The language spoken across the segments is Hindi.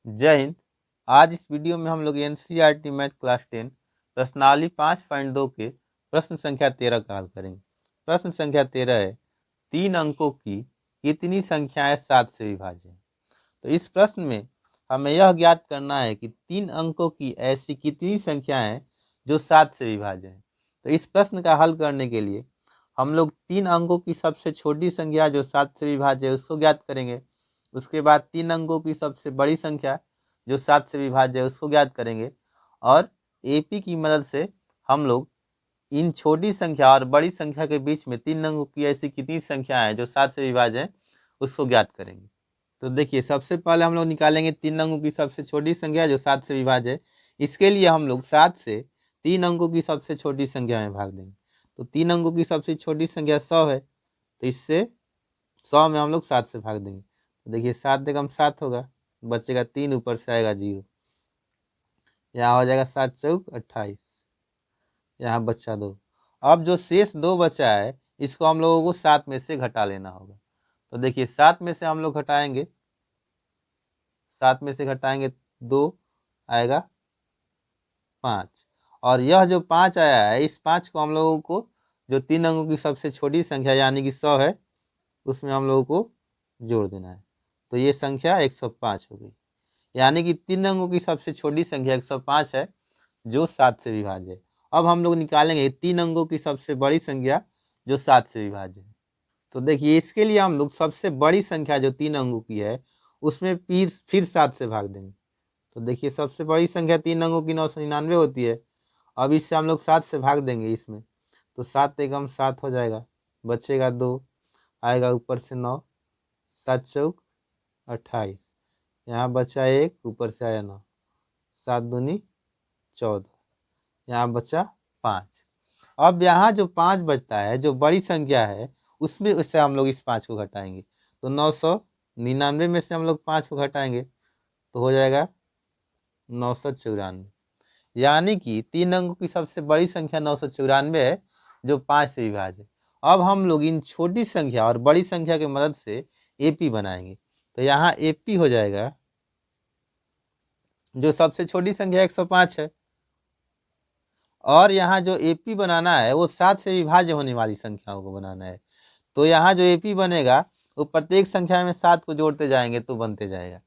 जय हिंद। आज इस वीडियो में हम लोग एनसीईआरटी मैथ क्लास 10 प्रश्नावली 5.2 के प्रश्न संख्या 13 का हल करेंगे। प्रश्न संख्या 13 है, 3 अंकों की कितनी संख्याएं 7 से विभाज्य हैं। तो इस प्रश्न में हमें यह ज्ञात करना है कि 3 अंकों की ऐसी कितनी संख्याएं हैं जो 7 से विभाज्य हैं। तो इस प्रश्न का हल करने के लिए हम लोग 3 अंकों की सबसे छोटी संख्या जो 7 से विभाज्य है उसको ज्ञात करेंगे। उसके बाद 3 अंकों की सबसे बड़ी संख्या जो 7 से विभाज्य है उसको ज्ञात करेंगे और एपी की मदद से हम लोग इन छोटी संख्या और बड़ी संख्या के बीच में 3 अंकों की ऐसी कितनी संख्या है जो 7 से विभाज्य है उसको ज्ञात करेंगे। तो देखिए, सबसे पहले हम लोग निकालेंगे 3 अंकों की सबसे छोटी संख्या जो 7 से विभाज्य है। इसके लिए हम लोग 7 से 3 अंकों की सबसे छोटी संख्या में भाग देंगे। तो 3 अंकों की सबसे छोटी संख्या 100 है, तो इससे 100 में हम लोग 7 से भाग देंगे। तो देखिए 7 एकम 7 होगा, बचेगा 3, ऊपर से आएगा 0, यहाँ हो जाएगा 7 चौक 28, यहाँ बचा 2। अब जो शेष 2 बचा है इसको हम लोगों को 7 में से घटा लेना होगा। तो देखिए 7 में से हम लोग घटाएंगे, 7 में से घटाएंगे 2 आएगा 5, और यह जो 5 आया है इस 5 को हम लोगों को जो 3 अंकों की सबसे छोटी संख्या यानी कि 100 है उसमें हम लोगों को जोड़ देना है। तो ये संख्या 105 हो गई, यानी कि 3 अंकों की सबसे छोटी संख्या 105 है जो 7 से विभाज्य है। अब हम लोग निकालेंगे 3 अंकों की सबसे बड़ी संख्या जो 7 से विभाज्य है। तो देखिए इसके लिए हम लोग सबसे बड़ी संख्या जो 3 अंकों की है उसमें फिर 7 से भाग देंगे। तो देखिए सबसे बड़ी संख्या 3 अंकों की 999 होती है। अब इससे हम लोग 7 से भाग देंगे इसमें, तो 7 एकम 7 हो जाएगा, बचेगा 2, आएगा ऊपर से 9, 7 चौक 28, यहाँ बचा 1, ऊपर से आया 9, 7 दूनी 14, यहाँ बचा 5। अब यहाँ जो 5 बचता है जो बड़ी संख्या है उसमें उससे हम लोग इस 5 को घटाएंगे। तो 999 में से हम लोग 5 को घटाएंगे तो हो जाएगा 994, यानी कि 3 अंकों की सबसे बड़ी संख्या 994 है जो 5 से विभाज्य है। अब हम लोग इन छोटी संख्या और बड़ी संख्या की मदद से एपी बनाएंगे। तो यहाँ एपी हो जाएगा, जो सबसे छोटी संख्या 105 है, और यहाँ जो एपी बनाना है वो 7 से विभाज्य होने वाली संख्याओं को बनाना है। तो यहाँ जो एपी बनेगा वो प्रत्येक संख्या में 7 को जोड़ते जाएंगे तो बनते जाएगा।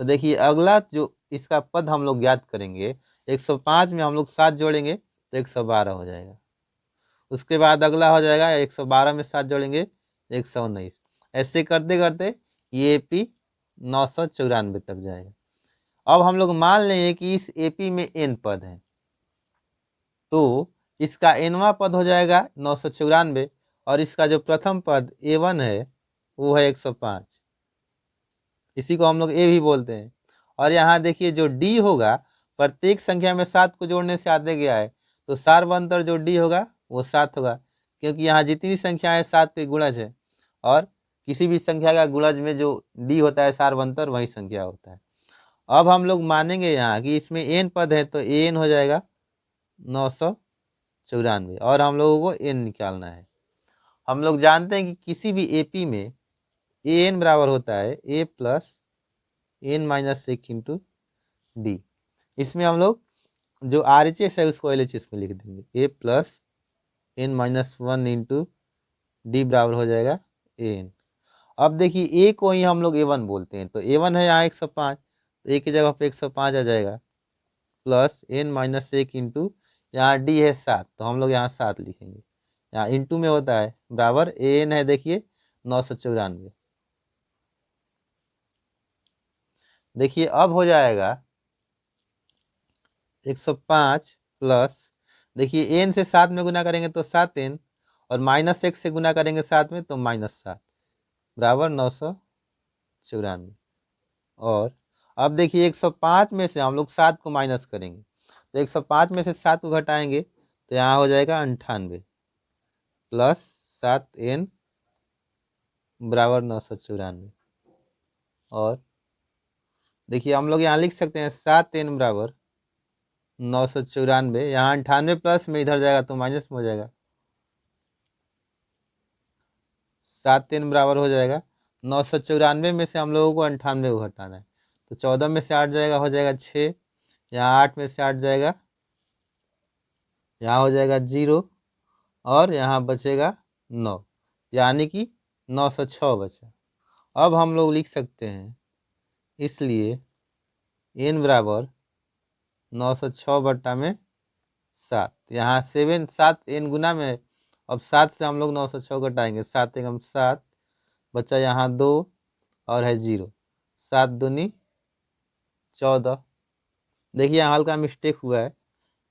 तो देखिए अगला जो इसका पद हम लोग ज्ञात करेंगे, 105 में हम लोग 7 जोड़ेंगे तो 112 हो जाएगा। उसके बाद अगला हो जाएगा 112 में 7 जोड़ेंगे 119, ऐसे करते करते ये एपी 994 तक जाएगा। अब हम लोग मान लेंगे कि इस एपी में n पद हैं, तो इसका nवां पद हो जाएगा 994, और इसका जो प्रथम पद a1 है वो है 105, इसी को हम लोग a भी बोलते हैं। और यहाँ देखिए जो d होगा प्रत्येक संख्या में 7 को जोड़ने से आते गया है, तो सार्वंतर जो d होगा वो 7 होगा, क्योंकि यहाँ जितनी संख्याएं 7 के गुणज है, और किसी भी संख्या का गुणज में जो d होता है सार्वंतर वही संख्या होता है। अब हम लोग मानेंगे यहाँ कि इसमें n पद है तो an हो जाएगा 994, और हम लोगों को n निकालना है। हम लोग जानते हैं कि किसी भी एपी में an बराबर होता है a plus n minus 1 into D. इसमें हम लोग जो RHS है उसको LHS में लिख देंगे, a plus n minus 1 into D बराबर हो जाएगा an। अब देखिए a को ही हम लोग a1 बोलते हैं, तो a1 है यहाँ 105, तो a की जगह पे 105 आ जाएगा, प्लस n माइनस 1 इंटू यहाँ d है 7, तो हम लोग यहाँ 7 लिखेंगे, यहाँ इंटू में होता है बराबर an है देखिए 994। देखिए अब हो जाएगा 105 प्लस, देखिए n से 7 में गुना करेंगे तो 7n, और माइनस 1 से गुना करेंगे 7 में तो -7 बराबर 994। और अब देखिए 105 में से हम लोग 7 को माइनस करेंगे, तो 105 में से 7 को घटाएंगे तो यहाँ हो जाएगा 98 प्लस 7n बराबर 994। और देखिए हम लोग यहाँ लिख सकते हैं 7n बराबर 994, यहाँ 98 प्लस में इधर जाएगा तो माइनस में हो जाएगा, 7n बराबर हो जाएगा 994 में से हम लोगों को 98 को घटाना है, तो 14 में से 8 जाएगा, हो जाएगा 6। यहाँ 8 में से 8 जाएगा, यहाँ हो जाएगा 0 और यहाँ बचेगा 9, यानी कि 906 बचा। अब हम लोग लिख सकते हैं, इसलिए n बराबर 906 बट्टा में 7। यहाँ 7 n गुना में है। अब 7 से हम लोग 906 घटाएंगे, 7 एकम 7 बचा, यहाँ 2 और है 0, 7 दूनी 14। देखिए यहाँ हल्का मिस्टेक हुआ है,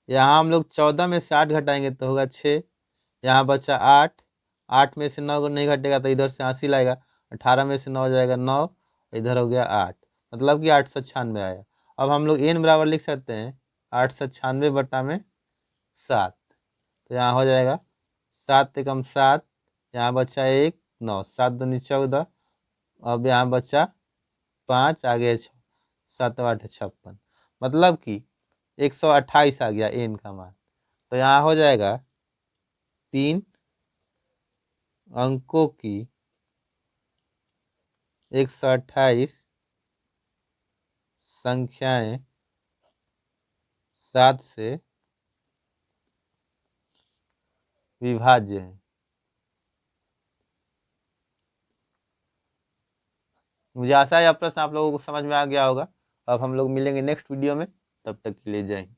यहाँ हम लोग 14 में से 8 घटाएंगे तो होगा 6, यहाँ बचा 8, 8 में से 9 नहीं घटेगा तो इधर से हासिल आएगा, 18 में से 9 जाएगा 9, इधर हो गया 8, मतलब कि 896 आया। अब हम लोग n बराबर लिख सकते हैं 896 बट्टा में 7। तो यहाँ हो जाएगा 7 एकम 7, यहाँ बचा 1, 9, 7 दूनी 14, अब यहाँ बचा 5, आगे 7 8 56, मतलब कि 128 आ गया n का मान। तो यहाँ हो जाएगा 3 अंकों की 128 संख्याएं 7 से विभाज्य हैं। मुझे आशा है यह प्रश्न आप लोगों को समझ में आ गया होगा। अब हम लोग मिलेंगे नेक्स्ट वीडियो में, तब तक के लिए जय हिंद।